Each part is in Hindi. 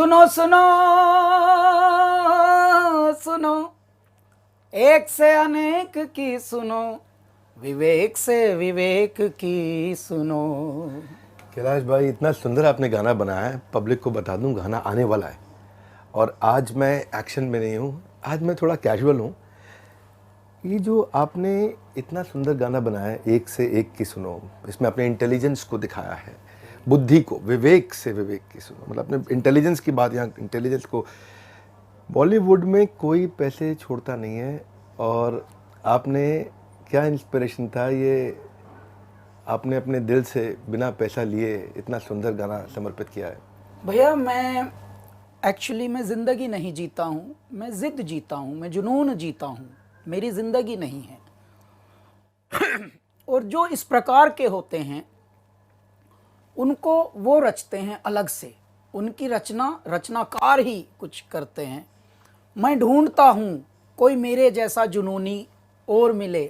सुनो सुनो सुनो, एक से अनेक की सुनो, विवेक से विवेक की सुनो। कैलाश भाई, इतना सुंदर आपने गाना बनाया है। पब्लिक को बता दूं, गाना आने वाला है और आज मैं एक्शन में नहीं हूँ, आज मैं थोड़ा कैजुअल हूँ। ये जो आपने इतना सुंदर गाना बनाया है, एक से एक की सुनो, इसमें अपने इंटेलिजेंस को दिखाया है, बुद्धि को, विवेक से विवेक की सुनो, मतलब अपने इंटेलिजेंस की बात, यहाँ इंटेलिजेंस को। बॉलीवुड में कोई पैसे छोड़ता नहीं है और आपने क्या इंस्पिरेशन था ये, आपने अपने दिल से बिना पैसा लिए इतना सुंदर गाना समर्पित किया है। भैया मैं एक्चुअली मैं ज़िंदगी नहीं जीता हूँ, मैं ज़िद जीता हूँ, मैं जुनून जीता हूँ, मेरी ज़िंदगी नहीं है। और जो इस प्रकार के होते हैं उनको वो रचते हैं अलग से, उनकी रचनाकार ही कुछ करते हैं। मैं ढूंढता हूँ कोई मेरे जैसा जुनूनी और मिले,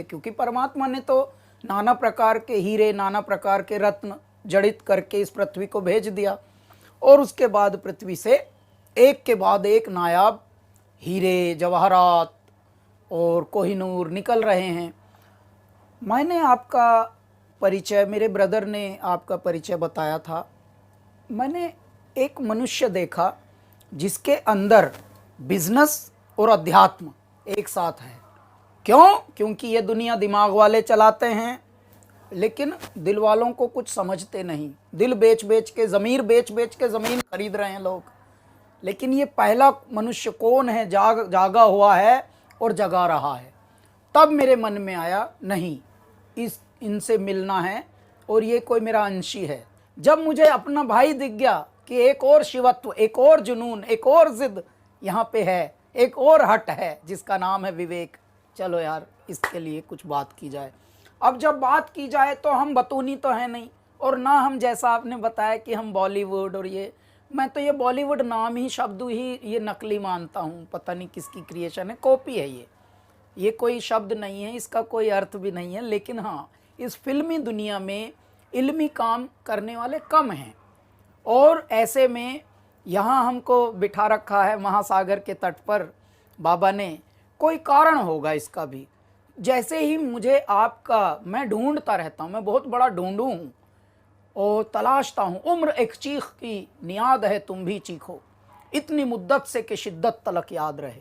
क्योंकि परमात्मा ने तो नाना प्रकार के हीरे, नाना प्रकार के रत्न जड़ित करके इस पृथ्वी को भेज दिया और उसके बाद पृथ्वी से एक के बाद एक नायाब हीरे, जवाहरात और कोहिनूर निकल रहे हैं। मैंने आपका परिचय, मेरे ब्रदर ने आपका परिचय बताया था। मैंने एक मनुष्य देखा जिसके अंदर बिजनेस और अध्यात्म एक साथ है। क्यों? क्योंकि ये दुनिया दिमाग वाले चलाते हैं, लेकिन दिल वालों को कुछ समझते नहीं। दिल बेच बेच के, ज़मीर बेच बेच के ज़मीन खरीद रहे हैं लोग। लेकिन ये पहला मनुष्य कौन है जागा हुआ है और जगा रहा है। तब मेरे मन में आया, नहीं, इनसे मिलना है और ये कोई मेरा अंशी है। जब मुझे अपना भाई दिख गया कि एक और शिवत्व, एक और जुनून, एक और जिद यहाँ पे है, एक और हट है जिसका नाम है विवेक, चलो यार इसके लिए कुछ बात की जाए। अब जब बात की जाए तो हम बतूनी तो है नहीं, और ना हम, जैसा आपने बताया कि हम बॉलीवुड और ये, मैं तो ये बॉलीवुड नाम ही, शब्द ही ये नकली मानता हूँ। पता नहीं किसकी क्रिएशन है, कॉपी है ये कोई शब्द नहीं है, इसका कोई अर्थ भी नहीं है। लेकिन हाँ, इस फिल्मी दुनिया में इल्मी काम करने वाले कम हैं और ऐसे में यहाँ हमको बिठा रखा है महासागर के तट पर बाबा ने। कोई कारण होगा इसका भी। जैसे ही मुझे आपका, मैं ढूंढता रहता हूँ, मैं बहुत बड़ा ढूंढू हूँ और तलाशता हूँ। उम्र एक चीख की नियाद है, तुम भी चीखो, इतनी मुद्दत से कि शिद्दत तलक याद रहे।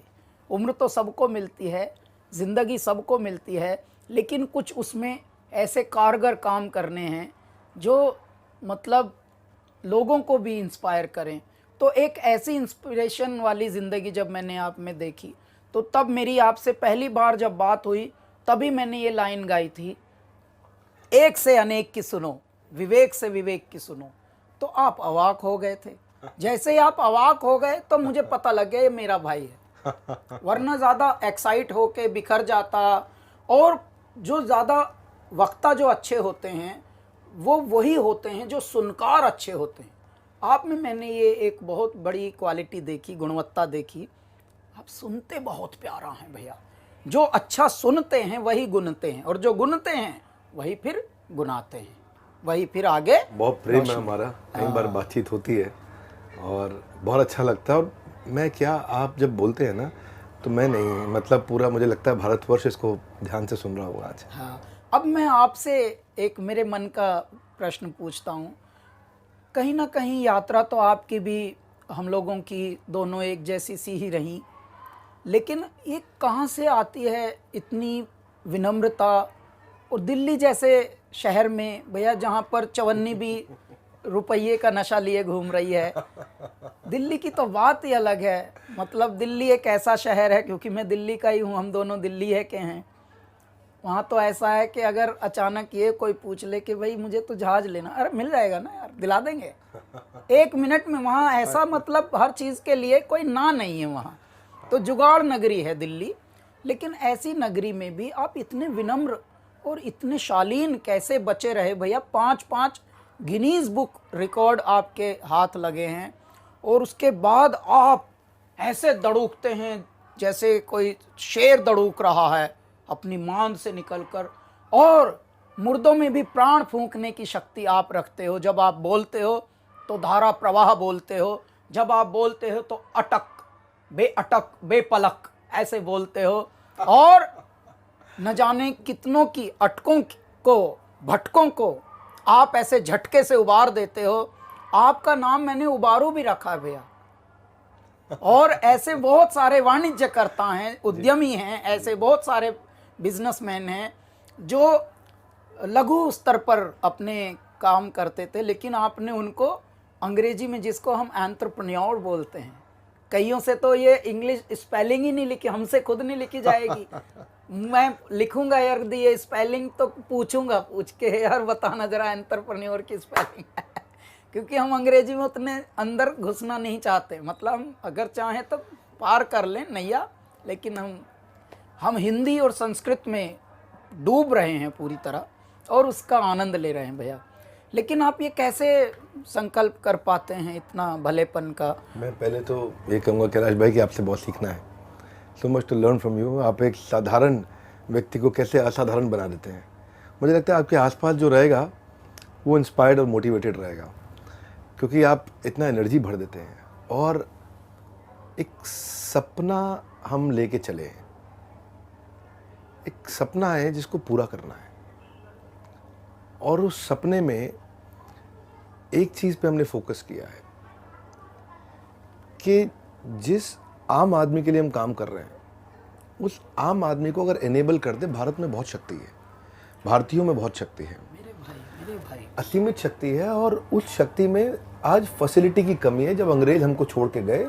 उम्र तो सबको मिलती है, ज़िंदगी सबको मिलती है, लेकिन कुछ उसमें ऐसे कारगर काम करने हैं जो मतलब लोगों को भी इंस्पायर करें। तो एक ऐसी इंस्पिरेशन वाली ज़िंदगी जब मैंने आप में देखी, तो तब मेरी आपसे पहली बार जब बात हुई, तभी मैंने ये लाइन गाई थी, एक से अनेक की सुनो, विवेक से विवेक की सुनो। तो आप अवाक हो गए थे। जैसे ही आप अवाक हो गए तो मुझे पता लग गया ये मेरा भाई है, वरना ज़्यादा एक्साइट होके बिखर जाता। और जो ज़्यादा वक्ता जो अच्छे होते हैं वो वही होते हैं जो सुनकार अच्छे होते हैं। आप में मैंने ये एक बहुत बड़ी क्वालिटी देखी, गुणवत्ता देखी, आप सुनते बहुत प्यारा हैं भैया। जो अच्छा सुनते हैं वही गुनते हैं, और जो गुनते हैं वही फिर गुनाते हैं, वही फिर आगे। बहुत प्रेम है हमारा, कई बार बातचीत होती है और बहुत अच्छा लगता है। और मैं क्या, आप जब बोलते हैं ना तो मैं नहीं, मतलब पूरा मुझे लगता है भारतवर्ष इसको ध्यान से सुन रहा होगा आज। हाँ, अब मैं आपसे एक मेरे मन का प्रश्न पूछता हूँ। कहीं ना कहीं यात्रा तो आपकी भी, हम लोगों की दोनों एक जैसी सी ही रही, लेकिन ये कहाँ से आती है इतनी विनम्रता? और दिल्ली जैसे शहर में भैया, जहाँ पर चवन्नी भी रुपये का नशा लिए घूम रही है, दिल्ली की तो बात ही अलग है। मतलब दिल्ली एक ऐसा शहर है, क्योंकि मैं दिल्ली का ही हूँ, हम दोनों दिल्ली है के हैं। वहाँ तो ऐसा है कि अगर अचानक ये कोई पूछ ले कि भाई मुझे तो जहाज़ लेना, अरे मिल जाएगा ना यार, दिला देंगे 1 मिनट में। वहाँ ऐसा, मतलब हर चीज़ के लिए कोई ना नहीं है वहाँ। तो जुगाड़ नगरी है दिल्ली। लेकिन ऐसी नगरी में भी आप इतने विनम्र और इतने शालीन कैसे बचे रहे भैया? 5-5 गिनीज बुक रिकॉर्ड आपके हाथ लगे हैं, और उसके बाद आप ऐसे दड़ूकते हैं जैसे कोई शेर दड़ूक रहा है अपनी मान से निकलकर। और मुर्दों में भी प्राण फूंकने की शक्ति आप रखते हो। जब आप बोलते हो तो धारा प्रवाह बोलते हो, जब आप बोलते हो तो अटक बेपलक ऐसे बोलते हो, और न जाने कितनों की अटकों को, भटकों को आप ऐसे झटके से उबार देते हो। आपका नाम मैंने उबारू भी रखा है भैया। और ऐसे बहुत सारे वाणिज्यकर्ता हैं, उद्यमी हैं, ऐसे बहुत सारे बिजनेसमैन हैं जो लघु स्तर पर अपने काम करते थे, लेकिन आपने उनको अंग्रेजी में, जिसको हम एंटरप्रेन्योर बोलते हैं, कईयों से तो ये इंग्लिश स्पेलिंग ही नहीं लिखी, हमसे खुद नहीं लिखी जाएगी। मैं लिखूंगा यार ये स्पेलिंग तो पूछूंगा, पूछ के यार बताना जरा एंटरप्रेन्योर की स्पेलिंग क्योंकि हम अंग्रेजी में उतने अंदर घुसना नहीं चाहते। मतलब हम अगर चाहें तो पार कर लें नैया, लेकिन हम हिंदी और संस्कृत में डूब रहे हैं पूरी तरह और उसका आनंद ले रहे हैं भैया। लेकिन आप ये कैसे संकल्प कर पाते हैं इतना भलेपन का? मैं पहले तो ये कहूँगा कैलाश भाई कि आपसे बहुत सीखना है, so much to learn from you. आप एक साधारण व्यक्ति को कैसे असाधारण बना देते हैं। मुझे लगता है आपके आसपास जो रहेगा वो इंस्पायर्ड और मोटिवेटेड रहेगा, क्योंकि आप इतना एनर्जी भर देते हैं। और एक सपना हम लेके चले हैं, एक सपना है जिसको पूरा करना है, और उस सपने में एक चीज़ पे हमने फोकस किया है कि जिस आम आदमी के लिए हम काम कर रहे हैं, उस आम आदमी को अगर एनेबल कर दे। भारत में बहुत शक्ति है, भारतीयों में बहुत शक्ति है, मेरे भाई असीमित शक्ति है, और उस शक्ति में आज फैसिलिटी की कमी है। जब अंग्रेज हमको छोड़ के गए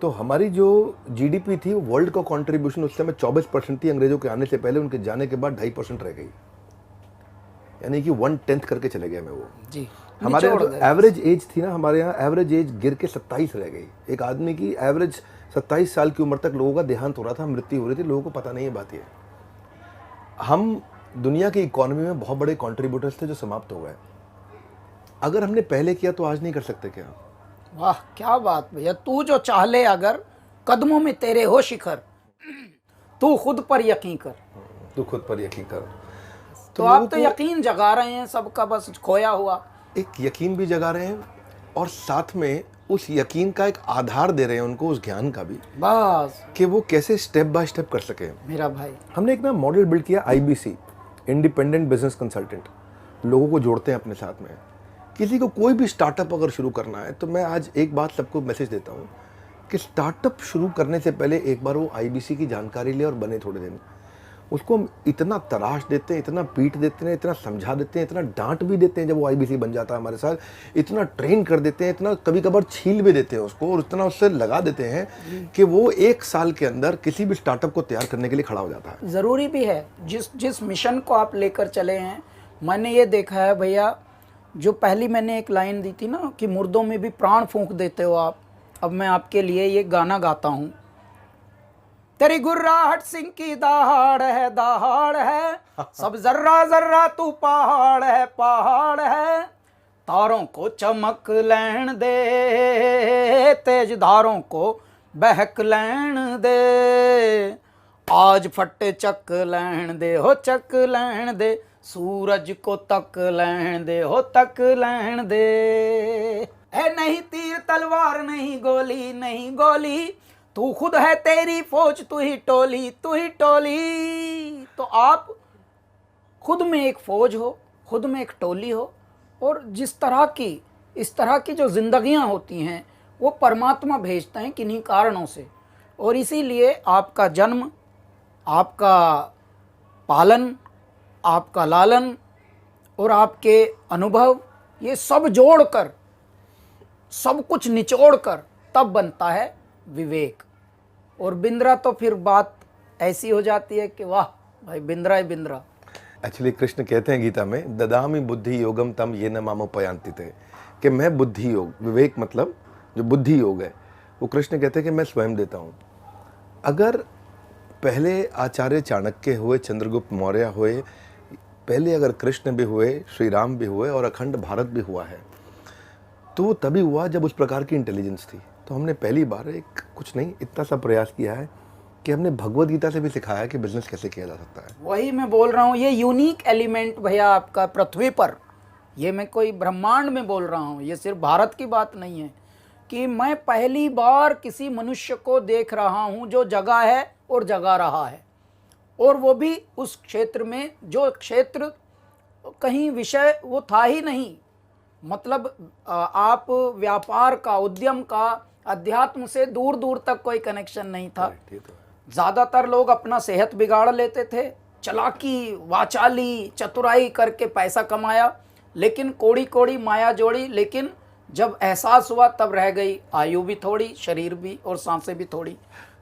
तो हमारी जो जीडीपी थी, वर्ल्ड का कंट्रीब्यूशन उस समय 24% थी। अंग्रेजों के आने से पहले, उनके जाने के बाद 2.5% रह गई, यानी कि 1/10 करके चले गए में वो जी। हमारे यहाँ जो एवरेज एज थी ना, हमारे यहाँ एवरेज एज गिर के 27 रह गई। एक आदमी की एवरेज 27 साल की उम्र तक लोगों का देहांत हो रहा था, मृत्यु हो रही थी, लोगों को पता नहीं है बात ये। हम दुनिया की इकोनॉमी में बहुत बड़े कंट्रीब्यूटर्स थे जो समाप्त हो गए। अगर हमने पहले किया तो आज नहीं कर सकते क्या? वाह क्या बात भैया। तू जो चाह ले अगर, कदमों में तेरे हो शिखर, तू खुद पर यकीन कर। तू खुद पर यकीन कर। तो आप तो यकीन जगा रहे हैं सबका, बस खोया हुआ एक यकीन भी जगा रहे हैं, और साथ में उस यकीन का एक आधार दे रहे हैं उनको, उस ज्ञान का भी, बस कि वो कैसे स्टेप बाय स्टेप कर सके। मेरा भाई, हमने एक ना मॉडल बिल्ड किया, IBC, इंडिपेंडेंट बिजनेस कंसल्टेंट। लोगों को जोड़ते हैं अपने साथ में। किसी को कोई भी स्टार्टअप अगर शुरू करना है तो मैं आज एक बात सबको मैसेज देता हूँ कि स्टार्टअप शुरू करने से पहले एक बार वो IBC की जानकारी ले और बने थोड़े दिन। उसको हम इतना तराश देते हैं, इतना पीट देते हैं, इतना समझा देते हैं, इतना डांट भी देते हैं जब वो IBC बन जाता है हमारे साथ, इतना ट्रेन कर देते हैं, इतना कभी कभार छील भी देते हैं उसको, और इतना उससे लगा देते हैं कि वो 1 साल के अंदर किसी भी स्टार्टअप को तैयार करने के लिए खड़ा हो जाता है। ज़रूरी भी है। जिस मिशन को आप लेकर चले हैं, मैंने ये देखा है भैया, जो पहली मैंने एक लाइन दी थी ना कि मुर्दों में भी प्राण फूंक देते हो आप, अब मैं आपके लिए ये गाना गाता हूँ। तेरी गुर्राहट सिंह की दहाड़ है, सब जर्रा जर्रा तू पहाड़ है, तारों को चमक लैण दे, तेज धारों को बहक लैण दे, आज फटे चक लैण दे हो चक लैण दे, सूरज को तक लैण दे हो तक लैण दे। है नहीं तीर तलवार नहीं गोली नहीं गोली, तू खुद है तेरी फौज तू ही टोली तू ही टोली। तो आप खुद में एक फौज हो, खुद में एक टोली हो, और जिस तरह की इस तरह की जो जिंदगियां होती हैं वो परमात्मा भेजते हैं किन्हीं कारणों से। और इसीलिए आपका जन्म, आपका पालन, आपका लालन और आपके अनुभव, ये सब जोड़कर, सब कुछ निचोड़कर तब बनता है विवेक। और बिंद्रा तो फिर बात ऐसी हो जाती है कि वाह भाई, बिंद्रा ही बिंद्रा। एक्चुअली कृष्ण कहते हैं गीता में, ददामि बुद्धि योगम तम ये न मामोपयांति थे, कि मैं बुद्धि योग, विवेक मतलब जो बुद्धि योग है, वो कृष्ण कहते हैं कि मैं स्वयं देता हूँ। अगर पहले आचार्य चाणक्य हुए, चंद्रगुप्त मौर्य हुए, पहले अगर कृष्ण भी हुए, श्री राम भी हुए और अखंड भारत भी हुआ है, तो वो तभी हुआ जब उस प्रकार की इंटेलिजेंस थी। तो हमने पहली बार एक कुछ नहीं इतना सा प्रयास किया है कि हमने भगवद गीता से भी सिखाया है कि बिजनेस कैसे किया जा सकता है। वही मैं बोल रहा हूँ, ये यूनिक एलिमेंट भैया आपका पृथ्वी पर, ये मैं कोई ब्रह्मांड में बोल रहा हूँ, ये सिर्फ भारत की बात नहीं है, कि मैं पहली बार किसी मनुष्य को देख रहा हूं जो जगा है और जगा रहा है, और वो भी उस क्षेत्र में जो क्षेत्र कहीं विषय वो था ही नहीं। मतलब आप व्यापार का, उद्यम का, अध्यात्म से दूर दूर तक कोई कनेक्शन नहीं था। ज़्यादातर लोग अपना सेहत बिगाड़ लेते थे, चालाकी, वाचाली, चतुराई करके पैसा कमाया, लेकिन कोड़ी कोड़ी माया जोड़ी, लेकिन जब एहसास हुआ तब रह गई आयु भी थोड़ी, शरीर भी, और सांसें भी थोड़ी।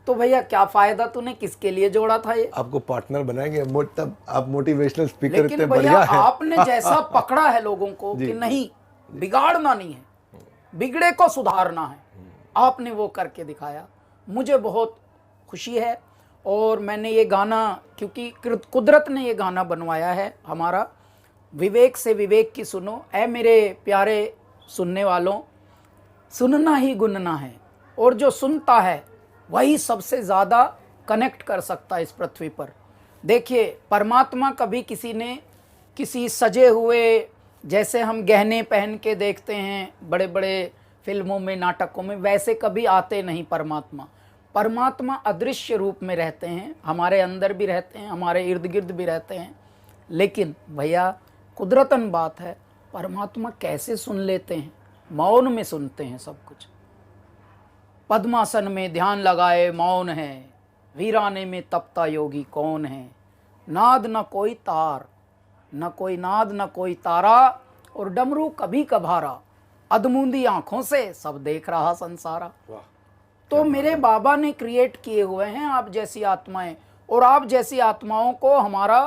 तो भैया क्या फायदा, तूने किसके लिए जोड़ा था ये? आपको पार्टनर बनाएंगे, तब आप मोटिवेशनल स्पीकर लेकिन इतने भैया बढ़िया हैं। आपने जैसा पकड़ा है लोगों को कि नहीं, बिगाड़ना नहीं है, बिगड़े को सुधारना है, आपने वो करके दिखाया। मुझे बहुत खुशी है। और मैंने ये गाना, क्योंकि कुदरत ने ये गाना बनवाया है हमारा, विवेक से विवेक की सुनो, ऐ मेरे प्यारे सुनने वालों, सुनना ही गुनना है, और जो सुनता है वही सबसे ज़्यादा कनेक्ट कर सकता है इस पृथ्वी पर। देखिए, परमात्मा कभी किसी ने किसी सजे हुए, जैसे हम गहने पहन के देखते हैं बड़े बड़े फिल्मों में, नाटकों में, वैसे कभी आते नहीं परमात्मा। परमात्मा अदृश्य रूप में रहते हैं, हमारे अंदर भी रहते हैं, हमारे इर्द गिर्द भी रहते हैं। लेकिन भैया कुदरतन बात है, परमात्मा कैसे सुन लेते हैं? मौन में सुनते हैं सब कुछ। पद्मासन में ध्यान लगाए मौन है, वीराने में तपता योगी कौन है। नाद न कोई तार, न कोई नाद न कोई तारा, और डमरू कभी कभारा, अधमूंदी आंखों से सब देख रहा संसारा। तो मेरे बाबा ने क्रिएट किए हुए हैं आप जैसी आत्माएं, और आप जैसी आत्माओं को हमारा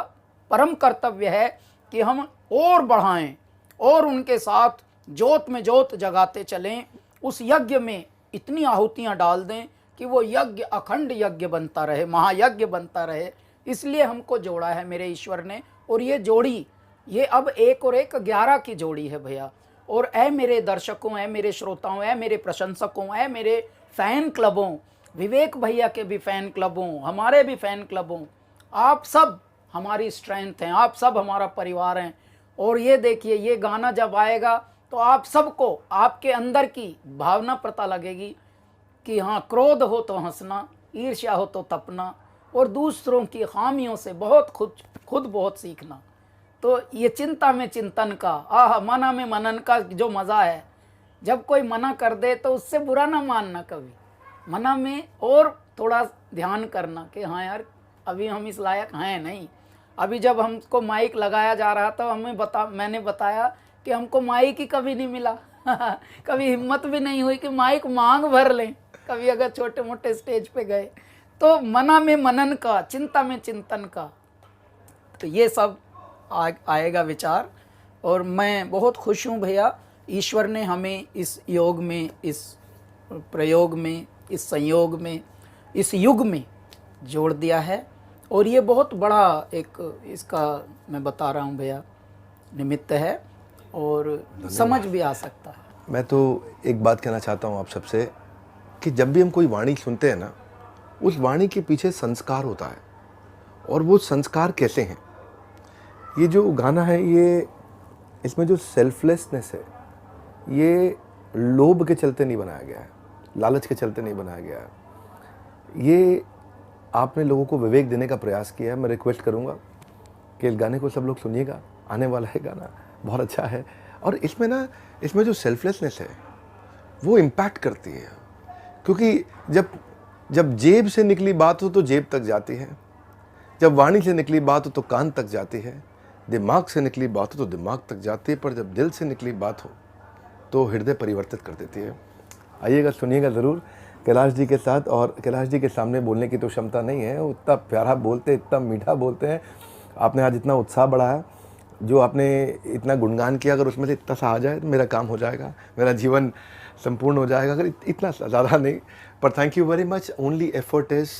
परम कर्तव्य है कि हम और बढ़ाएं और उनके साथ जोत में जोत जगाते चलें। उस यज्ञ में इतनी आहुतियां डाल दें कि वो यज्ञ अखंड यज्ञ बनता रहे, महायज्ञ बनता रहे। इसलिए हमको जोड़ा है मेरे ईश्वर ने। और ये जोड़ी, ये अब 1 और 1 11 की जोड़ी है भैया। और ऐ मेरे दर्शकों, ऐ मेरे श्रोताओं, ऐ मेरे प्रशंसकों, ऐ मेरे फ़ैन क्लबों, विवेक भैया के भी फ़ैन क्लबों, हमारे भी फ़ैन क्लबों, आप सब हमारी स्ट्रेंथ हैं, आप सब हमारा परिवार हैं। और ये देखिए, ये गाना जब आएगा तो आप सबको आपके अंदर की भावना पता लगेगी कि हाँ, क्रोध हो तो हंसना, ईर्ष्या हो तो तपना, और दूसरों की खामियों से बहुत खुद बहुत सीखना। तो ये चिंता में चिंतन का, आह, मना में मनन का जो मज़ा है, जब कोई मना कर दे तो उससे बुरा ना मानना कभी, मना में और थोड़ा ध्यान करना कि हाँ यार, अभी हम इस लायक हैं नहीं। अभी जब हमको माइक लगाया जा रहा था, मैंने बताया कि हमको माइक ही कभी नहीं मिला कभी हिम्मत भी नहीं हुई कि माइक मांग भर लें कभी, अगर छोटे मोटे स्टेज पे गए। तो मना में मनन का, चिंता में चिंतन का, तो ये सब आएगा विचार। और मैं बहुत खुश हूँ भैया, ईश्वर ने हमें इस योग में, इस प्रयोग में, इस संयोग में, इस युग में जोड़ दिया है। और ये बहुत बड़ा एक, इसका मैं बता रहा हूँ भैया, निमित्त है, और समझ भी आ सकता है। मैं तो एक बात कहना चाहता हूँ आप सबसे कि जब भी हम कोई वाणी सुनते हैं ना, उस वाणी के पीछे संस्कार होता है। और वो संस्कार कैसे हैं? ये जो गाना है, ये इसमें जो सेल्फलेसनेस है, ये लोभ के चलते नहीं बनाया गया है, लालच के चलते नहीं बनाया गया है। ये आपने लोगों को विवेक देने का प्रयास किया है। मैं रिक्वेस्ट करूँगा कि इस गाने को सब लोग सुनिएगा, आने वाला है गाना, बहुत अच्छा है। और इसमें जो सेल्फलेसनेस है वो इम्पैक्ट करती है, क्योंकि जब जेब से निकली बात हो तो जेब तक जाती है, जब वाणी से निकली बात हो तो कान तक जाती है, दिमाग से निकली बात हो तो दिमाग तक जाती है, पर जब दिल से निकली बात हो तो हृदय परिवर्तित कर देती है। आइएगा, सुनिएगा ज़रूर कैलाश जी के साथ। और कैलाश जी के सामने बोलने की तो क्षमता नहीं है, वो इतना प्यारा बोलते, इतना मीठा बोलते हैं। आपने आज इतना उत्साह बढ़ाया, जो आपने इतना गुणगान किया, अगर उसमें से इतना सा आ जाए तो मेरा काम हो जाएगा, मेरा जीवन संपूर्ण हो जाएगा। अगर इतना ज़्यादा नहीं, पर thank you very much. Only effort is,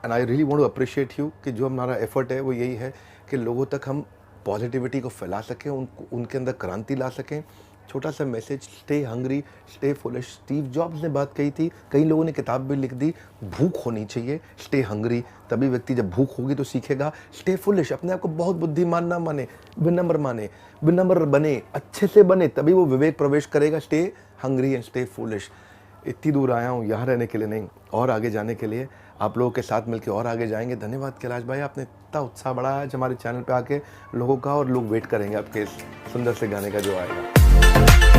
and I really want to appreciate you, कि जो हमारा एफर्ट है वो यही है कि लोगों तक हम पॉजिटिविटी को फैला सकें, उनके अंदर क्रांति ला सकें। छोटा सा message, stay hungry, stay foolish. Steve jobs ने बात कही थी, कई लोगों ने किताब भी लिख दी, भूख होनी चाहिए, स्टे हंग्री, तभी व्यक्ति जब भूख होगी तो सीखेगा। स्टे फुलिश, अपने आप को बहुत बुद्धिमान ना माने, विनम्र बने, अच्छे से बने, तभी वो विवेक प्रवेश करेगा। Stay hungry and stay foolish. इतनी दूर आया हूँ यहाँ रहने के लिए नहीं, और आगे जाने के लिए, आप लोगों के साथ मिलकर और आगे जाएंगे। धन्यवाद कैलाश भाई, आपने इतना उत्साह बढ़ाया आज हमारे चैनल पे आके लोगों का, और लोग वेट करेंगे आपके इस सुंदर से गाने का जो आएगा।